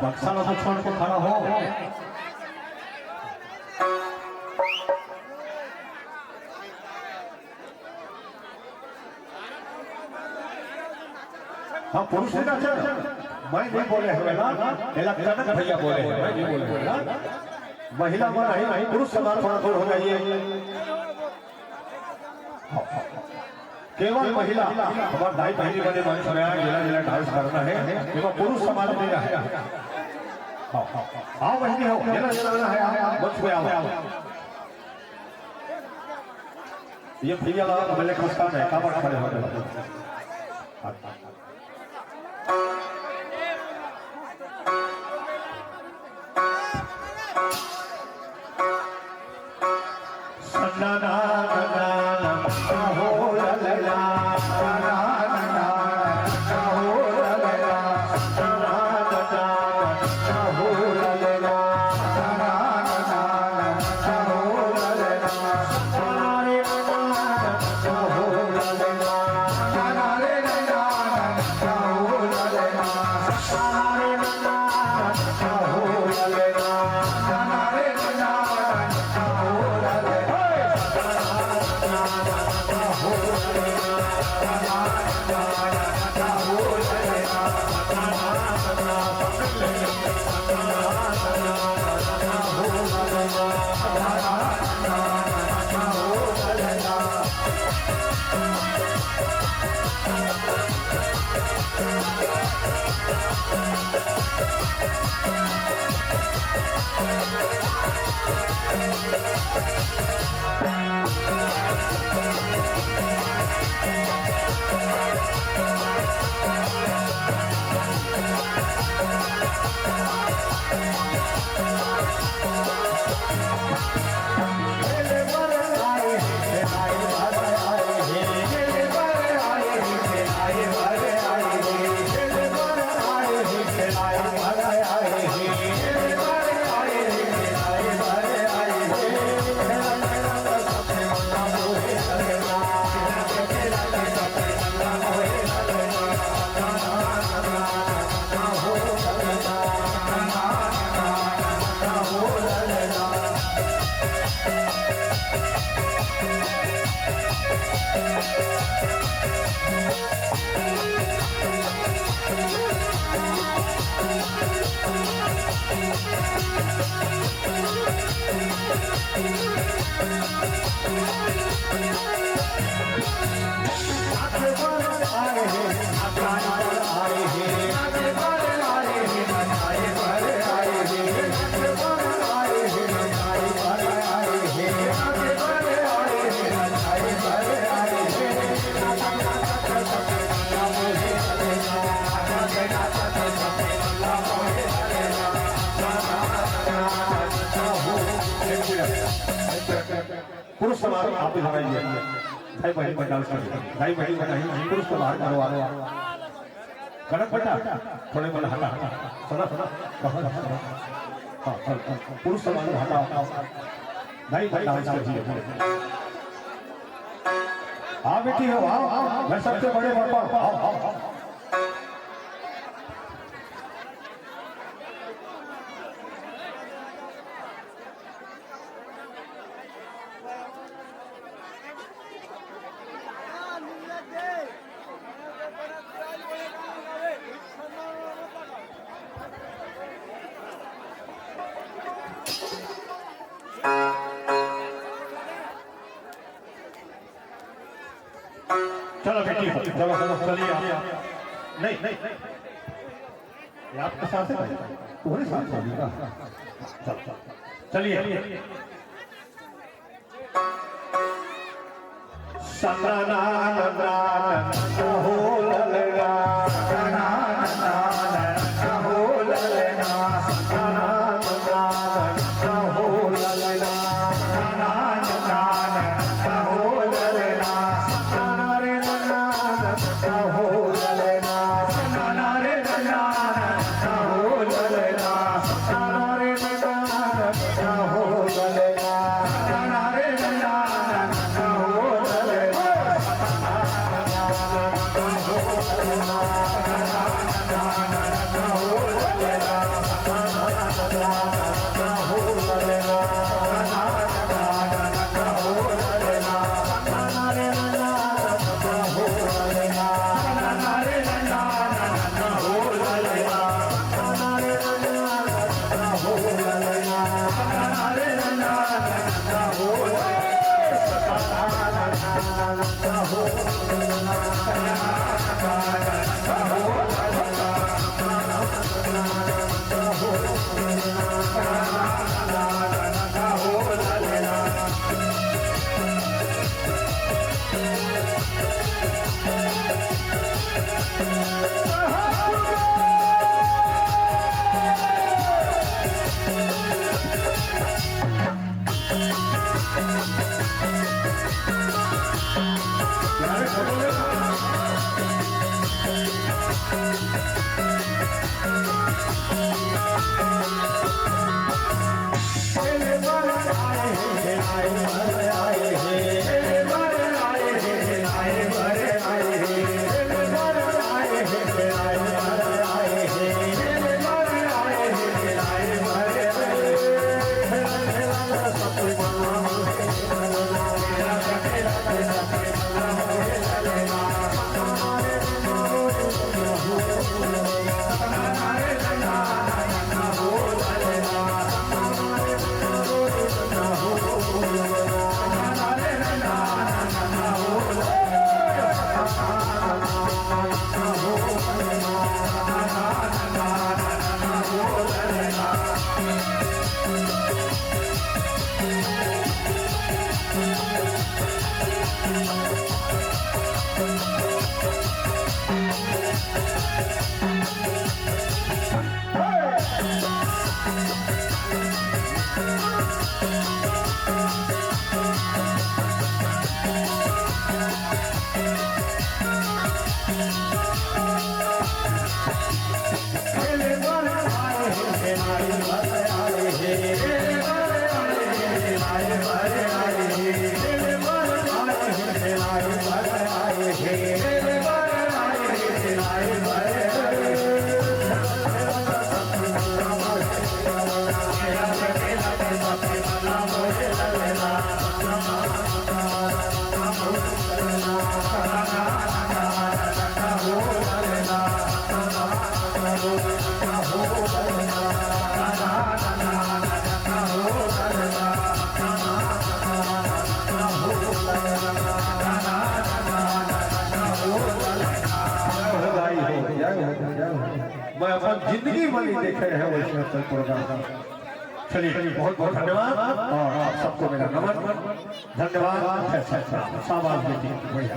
बक्सा तो छोड़ के खड़ा हो। हाँ पुरुष है ना मैं नहीं बोले है ना एला कनक भैया बोले हैं मैं नहीं बोले है ना महिला मन नहीं पुरुष समान थोड़ा थोड़ा हो जाइए केवल महिला हमारे भाई बहनी बने मंच में आए जिला जिला डांस करना है केवल पुरुष समान नहीं है आओ बहनी हो जिला जिला है मंच में आओ ये भैया मेरे खस्ता है काबर खड़े हो गए na na na na ho la la la na na na ho la la la na na na ho la la la na na na ho la la la na re na ho la la la na re na ho la la la na re na ho la la la na re na ho la la la पुरुष समाज आप भी लगाइए भाई बहन का dance करिए भाई बहन का नहीं पुरुष को बाहर करो आ कनक बेटा थोड़े बोले हटा हटा सुना सुना हाँ पुरुष समाज को हटा भाई भाई डांस करिए हाँ बेटी हो आओ मैं सबसे बड़े पापा आओ आओ चलो बेटी चलो चलो चलिए नहीं नहीं ये आपके साथ है तुम्हारे साथ चलिएगा चलिए सना ना हो ललना सना ना हो ललना सना ना हो ललना सना ना हो ललना मैं अपन जिंदगी में नहीं देखे हैं वैष्णव चल प्रोग्राम। चलिए बहुत बहुत धन्यवाद और आप सबको मेरा नमन धन्यवाद। शाबाश बेटी बढ़िया।